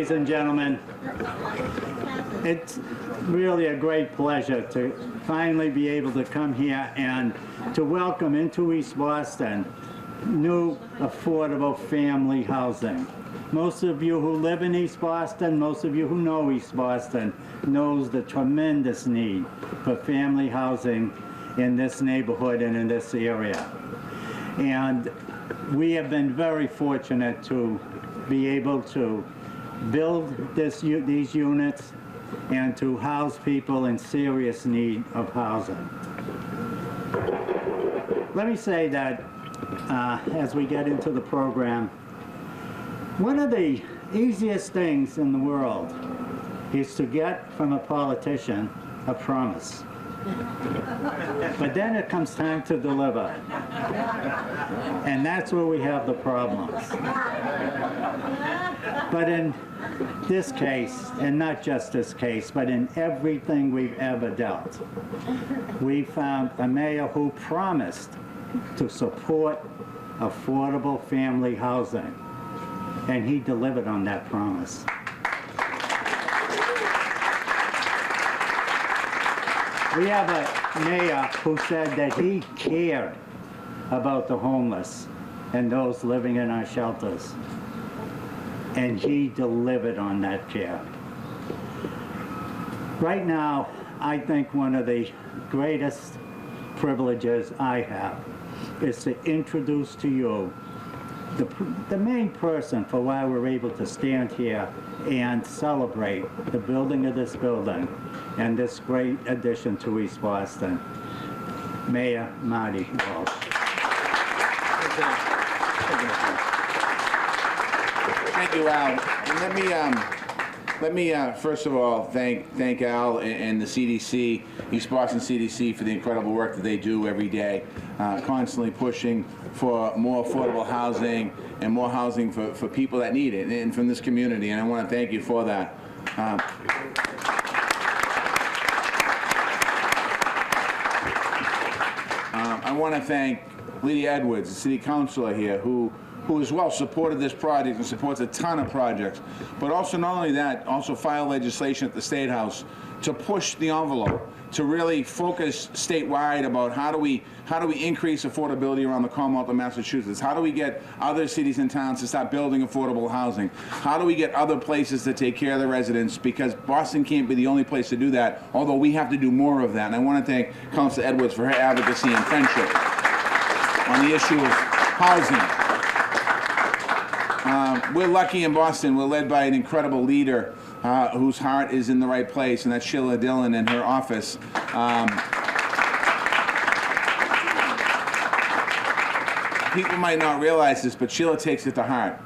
ladies and gentlemen. It's really a great pleasure to finally be able to come here and to welcome into East Boston new affordable family housing. Most of you who live in East Boston, most of you who know East Boston, knows the tremendous need for family housing in this neighborhood and in this area. And we have been very fortunate to be able to build these units and to house people in serious need of housing. Let me say that as we get into the program, one of the easiest things in the world is to get from a politician a promise. But then it comes time to deliver. And that's where we have the problems. But in this case, and not just this case, but in everything we've ever dealt, we found a mayor who promised to support affordable family housing. And he delivered on that promise. We have a mayor who said that he cared about the homeless and those living in our shelters. And he delivered on that care. Right now, I think one of the greatest privileges I have is to introduce to you the main person for why we're able to stand here and celebrate the building of this building and this great addition to East Boston, Mayor Marty Walsh. Thank you, Al. And let me first of all thank Al and the CDC, East Boston CDC, for the incredible work that they do every day, constantly pushing for more affordable housing and more housing for people that need it and from this community. And I want to thank you for that. I want to thank Lydia Edwards, the city councilor here, who as well supported this project and supports a ton of projects. But also, not only that, also filed legislation at the State House to push the envelope, to really focus statewide about how do we increase affordability around the Commonwealth of Massachusetts? How do we get other cities and towns to start building affordable housing? How do we get other places to take care of the residents? Because Boston can't be the only place to do that, although we have to do more of that. And I want to thank Councilor Edwards for her advocacy and friendship on the issue of housing. We're lucky in Boston. We're led by an incredible leader whose heart is in the right place, and that's Sheila Dillon and her office. People might not realize this, but Sheila takes it to heart.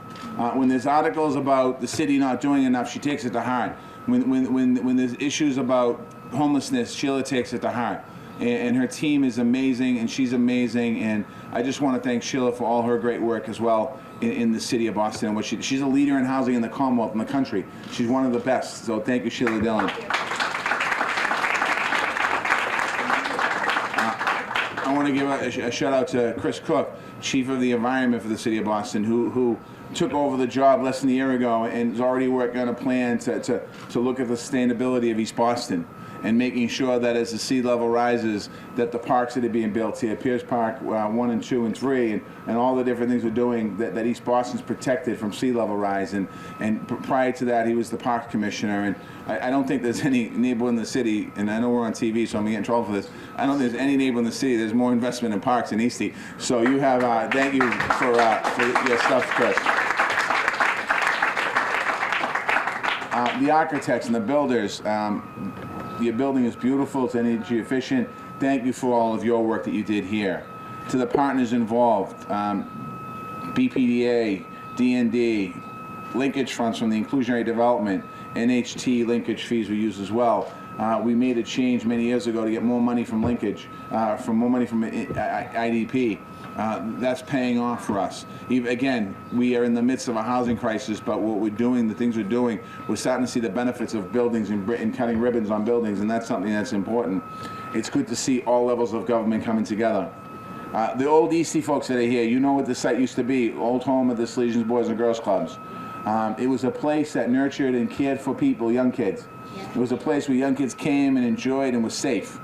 When there's articles about the city not doing enough, she takes it to heart. When there's issues about homelessness, Sheila takes it to heart. And her team is amazing, and she's amazing, and I just want to thank Sheila for all her great work as well in the city of Boston. And what she's a leader in housing in the Commonwealth and the country. She's one of the best, so thank you, Sheila Dillon. I want to give a shout out to Chris Cook, Chief of the Environment for the city of Boston, who took over the job less than a year ago and is already working on a plan to look at the sustainability of East Boston and making sure that as the sea level rises, that the parks that are being built here, Pierce Park 1 and 2 and 3, and all the different things we're doing, that East Boston's protected from sea level rise. And prior to that, he was the park commissioner. And I don't think there's any neighbor in the city, and I know we're on TV, so I'm gonna get in trouble for this. I don't think there's any neighbor in the city. There's more investment in parks in Eastie. So you have, thank you for your stuff, Chris. The architects and the builders, your building is beautiful, it's energy efficient. Thank you for all of your work that you did here. To the partners involved, BPDA, D&D, linkage funds from the inclusionary development, NHT linkage fees we use as well. We made a change many years ago to get more money from linkage, more money from IDP. That's paying off for us. Again, we are in the midst of a housing crisis, but what we're doing, the things we're doing, we're starting to see the benefits of buildings and cutting ribbons on buildings, and that's something that's important. It's good to see all levels of government coming together. The old Eastie folks that are here, you know what the site used to be, old home of the Salesians Boys and Girls Clubs. It was a place that nurtured and cared for people, young kids. It was a place where young kids came and enjoyed and was safe.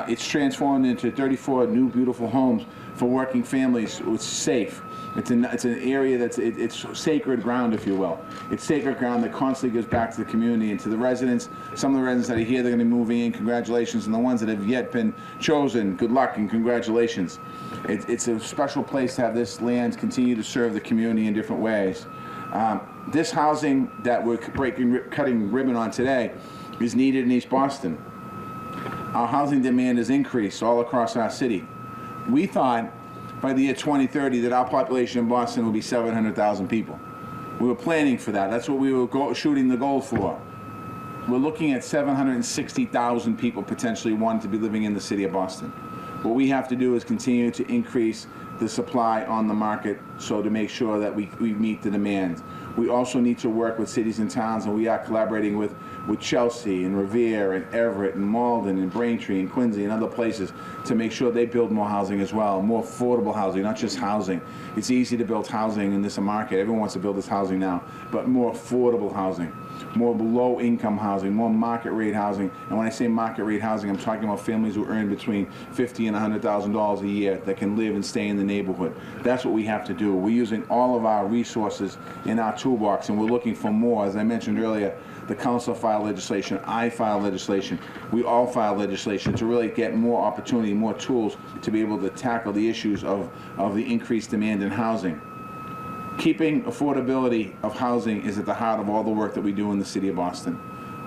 It's transformed into 34 new beautiful homes for working families. It's safe. It's an area it's sacred ground, if you will. It's sacred ground that constantly gives back to the community and to the residents. Some of the residents that are here, they're going to be moving in. Congratulations. And the ones that have yet been chosen, good luck and congratulations. It's a special place to have this land continue to serve the community in different ways. This housing that we're cutting ribbon on today is needed in East Boston. Our housing demand has increased all across our city. We thought by the year 2030 that our population in Boston would be 700,000 people. We were planning for that. That's what we were shooting the goal for. We're looking at 760,000 people potentially wanting to be living in the city of Boston. What we have to do is continue to increase the supply on the market so to make sure that we meet the demand. We also need to work with cities and towns, and we are collaborating with Chelsea and Revere and Everett and Malden and Braintree and Quincy and other places to make sure they build more housing as well, more affordable housing, not just housing. It's easy to build housing in this market. Everyone wants to build this housing now, but more affordable housing, more low-income housing, more market-rate housing. And when I say market-rate housing, I'm talking about families who earn between $50,000 and $100,000 a year that can live and stay in the neighborhood. That's what we have to do. We're using all of our resources in our toolbox, and we're looking for more. As I mentioned earlier, the council filed legislation, I filed legislation, we all filed legislation to really get more opportunity, more tools to be able to tackle the issues of the increased demand in housing. Keeping affordability of housing is at the heart of all the work that we do in the city of Boston.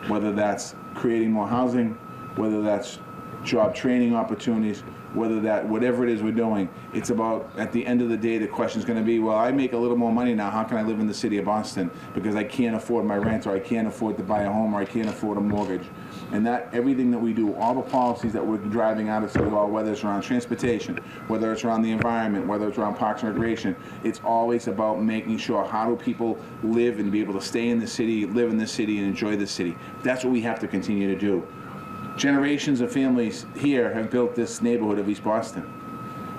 Whether that's creating more housing, whether that's job training opportunities, whatever it is we're doing, it's about, at the end of the day, the question is going to be, well, I make a little more money now, how can I live in the city of Boston? Because I can't afford my rent, or I can't afford to buy a home, or I can't afford a mortgage. And that, everything that we do, all the policies that we're driving out of City Hall, whether it's around transportation, whether it's around the environment, whether it's around parks and recreation, it's always about making sure how do people live and be able to stay in the city, live in the city, and enjoy the city. That's what we have to continue to do. Generations of families here have built this neighborhood of East Boston.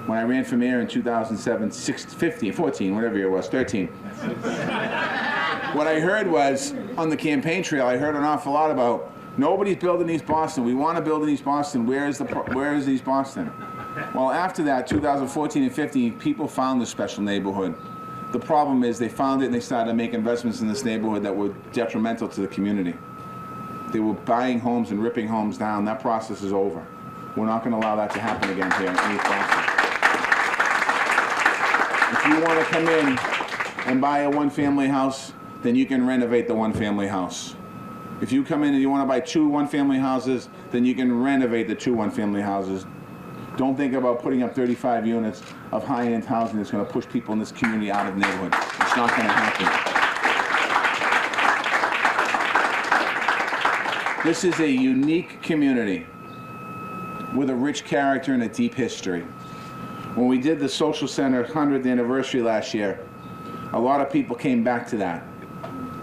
When I ran for mayor in 2007, 15, 14, whatever year it was, 13. What I heard was, on the campaign trail, I heard an awful lot about, nobody's building East Boston. We want to build in East Boston. Where is East Boston? Well, after that, 2014 and 15, people found this special neighborhood. The problem is they found it and they started to make investments in this neighborhood that were detrimental to the community. They were buying homes and ripping homes down. That process is over. We're not going to allow that to happen again here in East Boston. If you want to come in and buy a one-family house, then you can renovate the one-family house. If you come in and you want to buy two one-family houses, then you can renovate the two one-family houses. Don't think about putting up 35 units of high-end housing that's going to push people in this community out of the neighborhood. It's not going to happen. This is a unique community with a rich character and a deep history. When we did the Social Center 100th anniversary last year, a lot of people came back to that.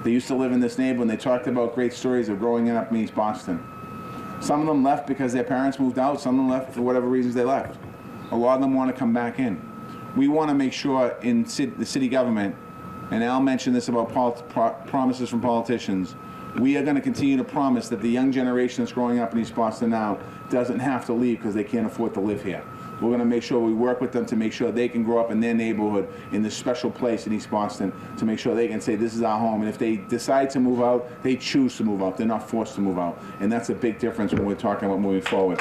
They used to live in this neighborhood and they talked about great stories of growing up in East Boston. Some of them left because their parents moved out, some of them left for whatever reasons they left. A lot of them want to come back in. We want to make sure in the city government, and Al mentioned this about promises from politicians, we are going to continue to promise that the young generation that's growing up in East Boston now doesn't have to leave because they can't afford to live here. We're going to make sure we work with them to make sure they can grow up in their neighborhood, in this special place in East Boston, to make sure they can say this is our home. And if they decide to move out, they choose to move out. They're not forced to move out. And that's a big difference when we're talking about moving forward.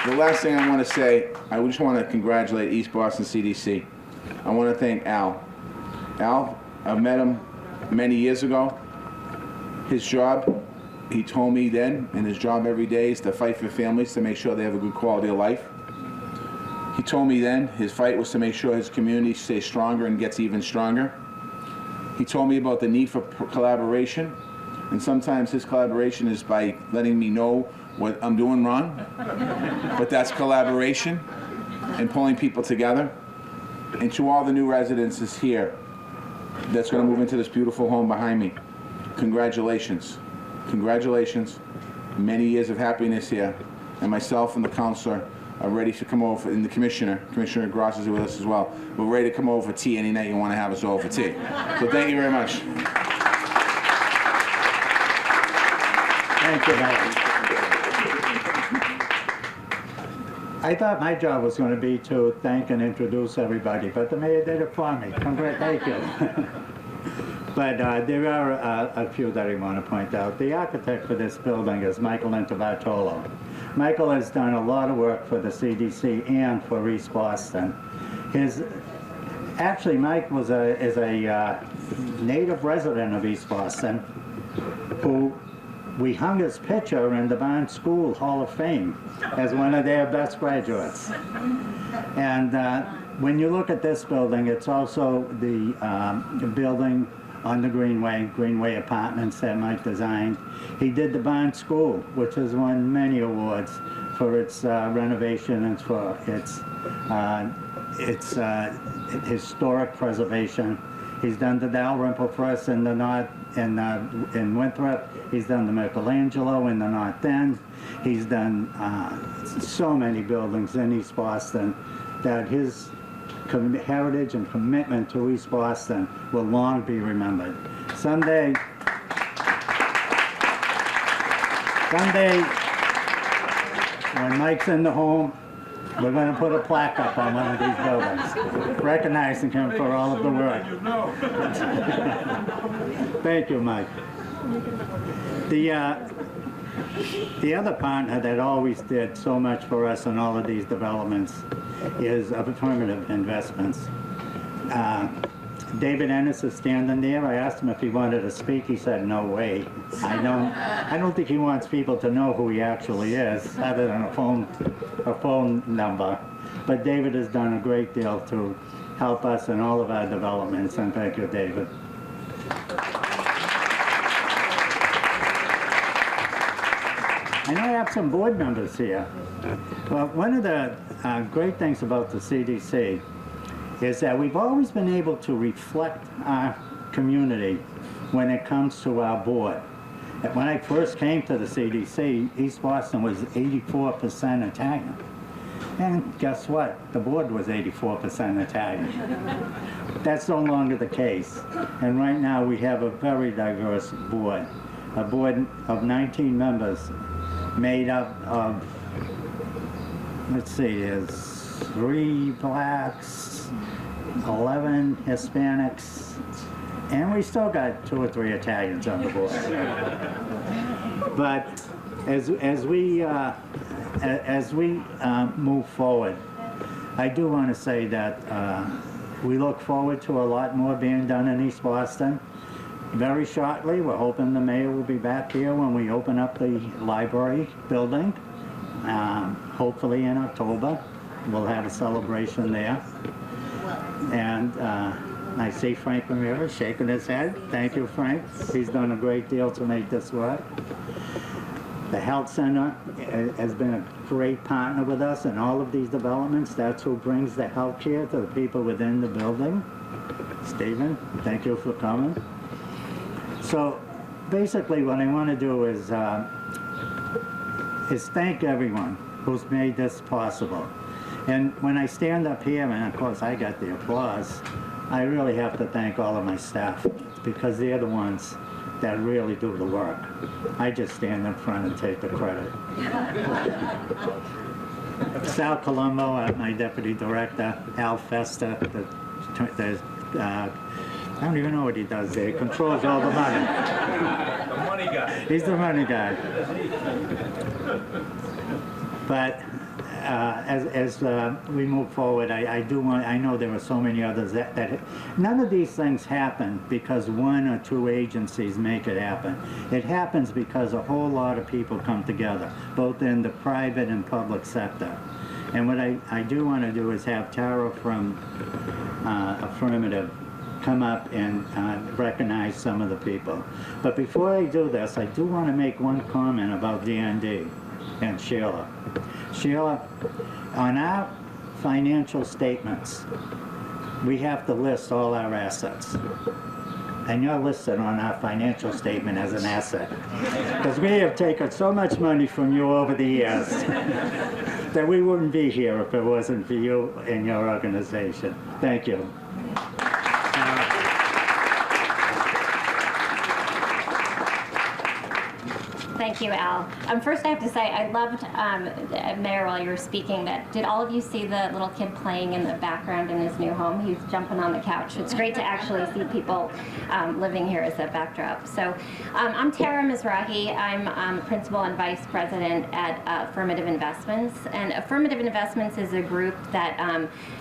The last thing I want to say, I just want to congratulate East Boston CDC. I want to thank Al. Al, I've met him many years ago. His job, he told me then, and his job every day is to fight for families to make sure they have a good quality of life. He told me then his fight was to make sure his community stays stronger and gets even stronger. He told me about the need for collaboration, and sometimes his collaboration is by letting me know what I'm doing wrong, but that's collaboration and pulling people together. And to all the new residents here that's going to move into this beautiful home behind me, congratulations. Congratulations. Many years of happiness here. And myself and the counselor are ready to come over, and the Commissioner Gross is with us as well. We're ready to come over for tea any night you want to have us over for tea. So thank you very much. Thank you, Mayor. I thought my job was going to be to thank and introduce everybody, but the mayor did it for me. Thank you. But there are a few that I want to point out. The architect for this building is Michael Intobartolo. Michael has done a lot of work for the CDC and for East Boston. Actually, Mike is a native resident of East Boston who we hung his picture in the Barnes School Hall of Fame as one of their best graduates. And when you look at this building, it's also the building on the Greenway Apartments that Mike designed. He did the Barnes School, which has won many awards for its renovation and for its historic preservation. He's done the Dalrymple Press in the North, in Winthrop. He's done the Michelangelo in the North End. He's done so many buildings in East Boston that his heritage and commitment to East Boston will long be remembered. Someday, when Mike's in the home, we're going to put a plaque up on one of these buildings, recognizing him for all of the work. Thank you, Mike. The other partner that always did so much for us in all of these developments is Affirmative Investments. David Ennis is standing there. I asked him if he wanted to speak. He said, no way. I don't think he wants people to know who he actually is, other than a phone number. But David has done a great deal to help us in all of our developments, and thank you, David. And I have some board members here. Well, one of the great things about the CDC is that we've always been able to reflect our community when it comes to our board. When I first came to the CDC, East Boston was 84% Italian. And guess what? The board was 84% Italian. That's no longer the case. And right now we have a very diverse board. A board of 19 members made up of, let's see, there's 3 blacks, 11 Hispanics, and we still got 2 or 3 Italians on the board. But as we move forward, I do want to say that we look forward to a lot more being done in East Boston. Very shortly, we're hoping the mayor will be back here when we open up the library building. Hopefully in October, we'll have a celebration there. And I see Frank Ramirez shaking his head. Thank you, Frank. He's done a great deal to make this work. The Health Center has been a great partner with us in all of these developments. That's who brings the health care to the people within the building. Stephen, thank you for coming. So basically what I want to do is thank everyone who's made this possible. And when I stand up here, and of course I got the applause, I really have to thank all of my staff, because they're the ones that really do the work. I just stand in front and take the credit. Sal Colombo, my deputy director, Al Festa, I don't even know what he does there. He controls all the money. The money guy. He's the money guy. But as we move forward, I know there are so many others that none of these things happen because 1 or 2 agencies make it happen. It happens because a whole lot of people come together, both in the private and public sector. And what I do want to do is have Tara from Affirmative come up and recognize some of the people. But before I do this, I do want to make one comment about D&D and Sheila. Sheila, on our financial statements, we have to list all our assets. And you're listed on our financial statement as an asset. Because we have taken so much money from you over the years. that we wouldn't be here if it wasn't for you and your organization. Thank you. Thank you, Al. First, I have to say, I loved, Mayor, while you were speaking, did all of you see the little kid playing in the background in his new home? He's jumping on the couch. It's great to actually see people living here as a backdrop. So I'm Tara Mizrahi. I'm Principal and Vice President at Affirmative Investments. And Affirmative Investments is a group that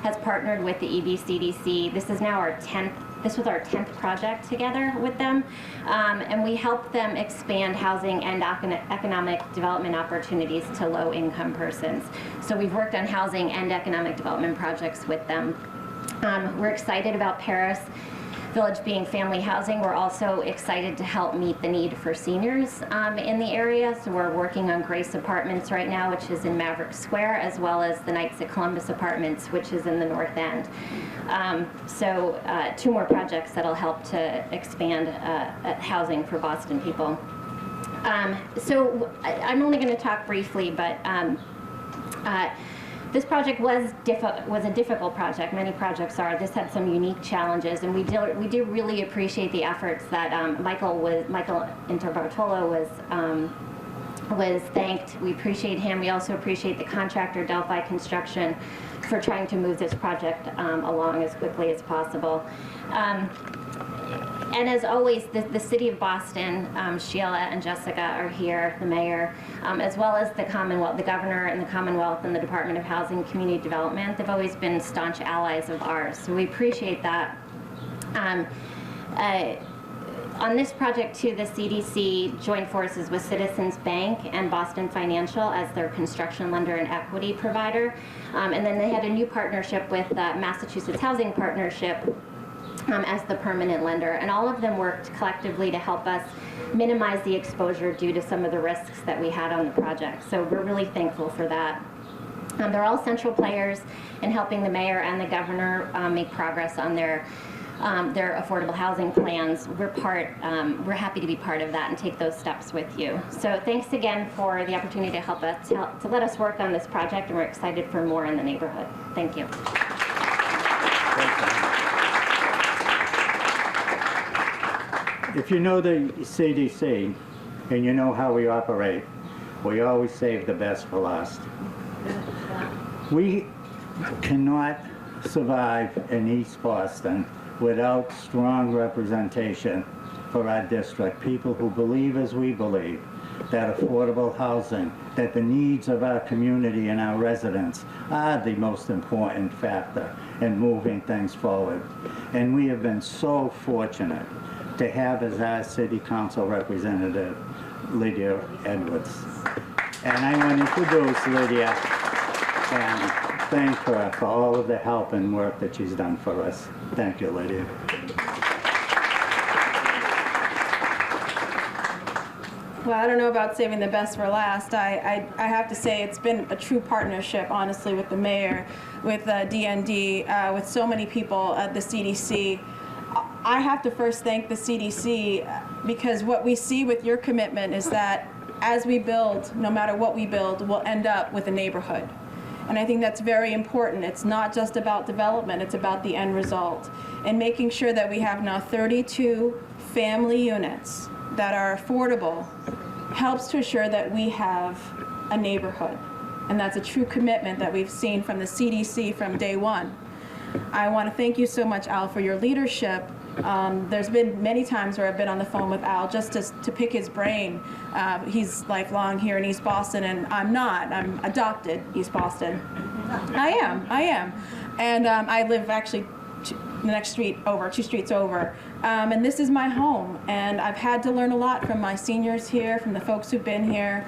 has partnered with the EBCDC. This is now our 10th. This was our 10th project together with them, and we help them expand housing and economic development opportunities to low-income persons. So we've worked on housing and economic development projects with them. We're excited about Paris Village being family housing. We're also excited to help meet the need for seniors in the area. So we're working on Grace Apartments right now, which is in Maverick Square, as well as the Knights at Columbus Apartments, which is in the North End. So 2 more projects that'll help to expand housing for Boston people. So I'm only going to talk briefly, but this project was a difficult project. Many projects are. This had some unique challenges, and we do really appreciate the efforts that Michael Interbartolo was thanked. We appreciate him. We also appreciate the contractor Delphi Construction for trying to move this project along as quickly as possible. And as always, the City of Boston, Sheila and Jessica are here, the mayor, as well as the Commonwealth, the governor and the Commonwealth and the Department of Housing and Community Development. They've always been staunch allies of ours, so we appreciate that. On this project too, the CDC joined forces with Citizens Bank and Boston Financial as their construction lender and equity provider. And then they had a new partnership with Massachusetts Housing Partnership as the permanent lender, and all of them worked collectively to help us minimize the exposure due to some of the risks that we had on the project. So we're really thankful for that. They're all central players in helping the mayor and the governor make progress on their affordable housing plans. We're happy to be part of that and take those steps with you. So thanks again for the opportunity to help us, to let us work on this project, and we're excited for more in the neighborhood. Thank you. If you know the CDC and you know how we operate, we always save the best for last. We cannot survive in East Boston without strong representation for our district, people who believe as we believe that affordable housing, that the needs of our community and our residents are the most important factor in moving things forward. And we have been so fortunate to have as our city council representative Lydia Edwards. And I want to introduce Lydia and thank her for all of the help and work that she's done for us. Thank you, Lydia. Well, I don't know about saving the best for last. I have to say it's been a true partnership, honestly, with the mayor, with DND, with so many people at the CDC. I have to first thank the CDC because what we see with your commitment is that as we build, no matter what we build, we'll end up with a neighborhood. And I think that's very important. It's not just about development, it's about the end result. And making sure that we have now 32 family units that are affordable helps to assure that we have a neighborhood. And that's a true commitment that we've seen from the CDC from day one. I want to thank you so much, Al, for your leadership. There's been many times where I've been on the phone with Al just to pick his brain. He's lifelong here in East Boston, and I'm not. I'm adopted East Boston. I am. And I live actually the next street over, 2 streets over. And this is my home. And I've had to learn a lot from my seniors here, from the folks who've been here,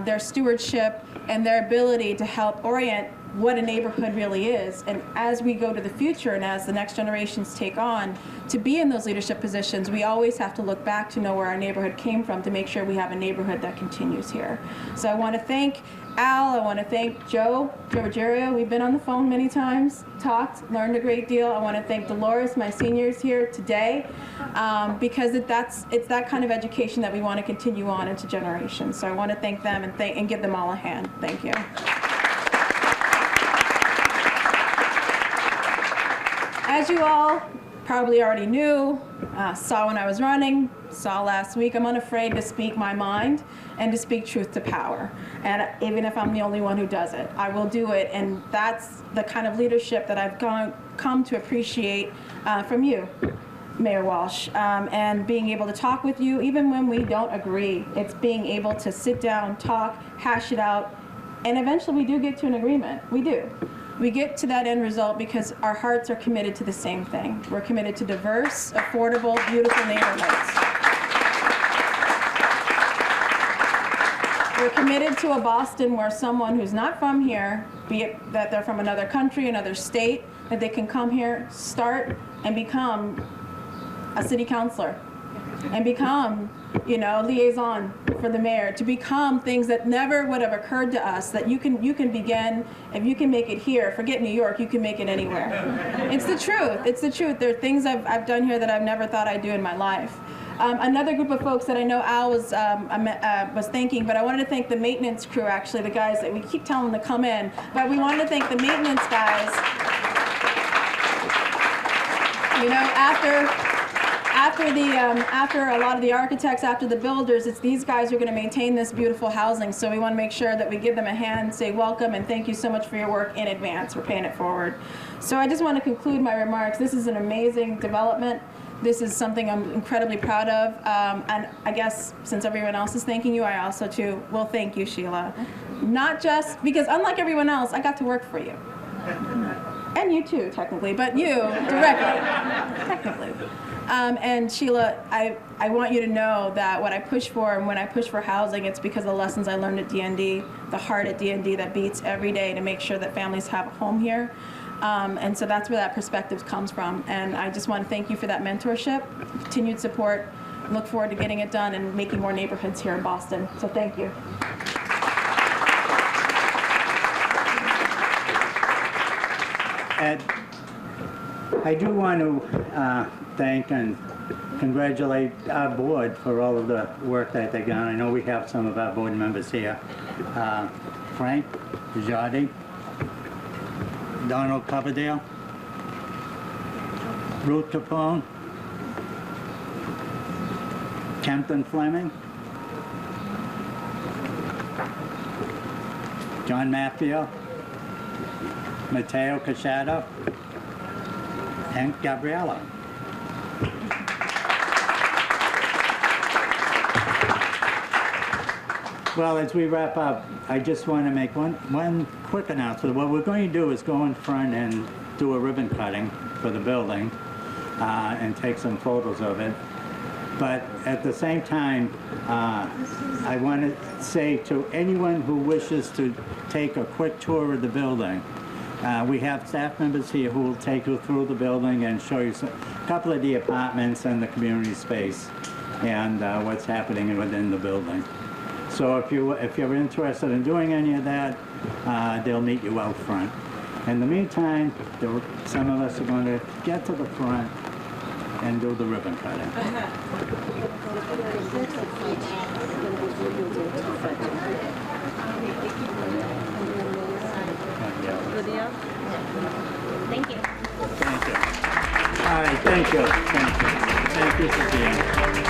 their stewardship and their ability to help orient what a neighborhood really is. And as we go to the future and as the next generations take on to be in those leadership positions, we always have to look back to know where our neighborhood came from to make sure we have a neighborhood that continues here. So I want to thank Al, I want to thank Joe Ruggiero. We've been on the phone many times, talked, learned a great deal. I want to thank Dolores, my seniors here today, because it's that kind of education that we want to continue on into generations. So I want to thank them and give them all a hand. Thank you. As you all probably already knew, saw when I was running, saw last week, I'm unafraid to speak my mind and to speak truth to power. And even if I'm the only one who does it, I will do it. And that's the kind of leadership that I've come to appreciate from you, Mayor Walsh, and being able to talk with you even when we don't agree. It's being able to sit down, talk, hash it out, and eventually we do get to an agreement. We do. We get to that end result because our hearts are committed to the same thing. We're committed to diverse, affordable, beautiful neighborhoods. We're committed to a Boston where someone who's not from here, be it that they're from another country, another state, that they can come here, start, and become a city councilor, and become, liaison for the mayor, to become things that never would have occurred to us, that you can begin, if you can make it here, forget New York, you can make it anywhere. It's the truth, it's the truth. There are things I've done here that I've never thought I'd do in my life. Another group of folks that I know Al was thanking, but I wanted to thank the maintenance crew, actually, the guys that we keep telling them to come in, but we wanted to thank the maintenance guys. After a lot of the architects, after the builders, it's these guys who are going to maintain this beautiful housing. So we want to make sure that we give them a hand, say welcome, and thank you so much for your work in advance. We're paying it forward. So I just want to conclude my remarks. This is an amazing development. This is something I'm incredibly proud of. And I guess since everyone else is thanking you, I also too will thank you, Sheila. Not just because, unlike everyone else, I got to work for you. And you too, technically, but you directly, technically. And Sheila, I want you to know that what I push for, and when I push for housing, it's because of the lessons I learned at DND, the heart at DND that beats every day to make sure that families have a home here. And so that's where that perspective comes from. And I just want to thank you for that mentorship, continued support. Look forward to getting it done and making more neighborhoods here in Boston. So thank you. Ed, I do want to thank and congratulate our board for all of the work that they've done. I know we have some of our board members here. Frank Jardy, Donald Coverdale, Ruth Capone, Kempton Fleming, John Maffio, Matteo Casciato, and Gabriella. Well, as we wrap up, I just want to make one quick announcement. What we're going to do is go in front and do a ribbon cutting for the building and take some photos of it. But at the same time, I want to say to anyone who wishes to take a quick tour of the building, we have staff members here who will take you through the building and show you a couple of the apartments and the community space and what's happening within the building. So if you're interested in doing any of that, they'll meet you out front. In the meantime, some of us are going to get to the front and do the ribbon cutting. Thank you. Thank you. All right, thank you. Thank you. Thank you for being here.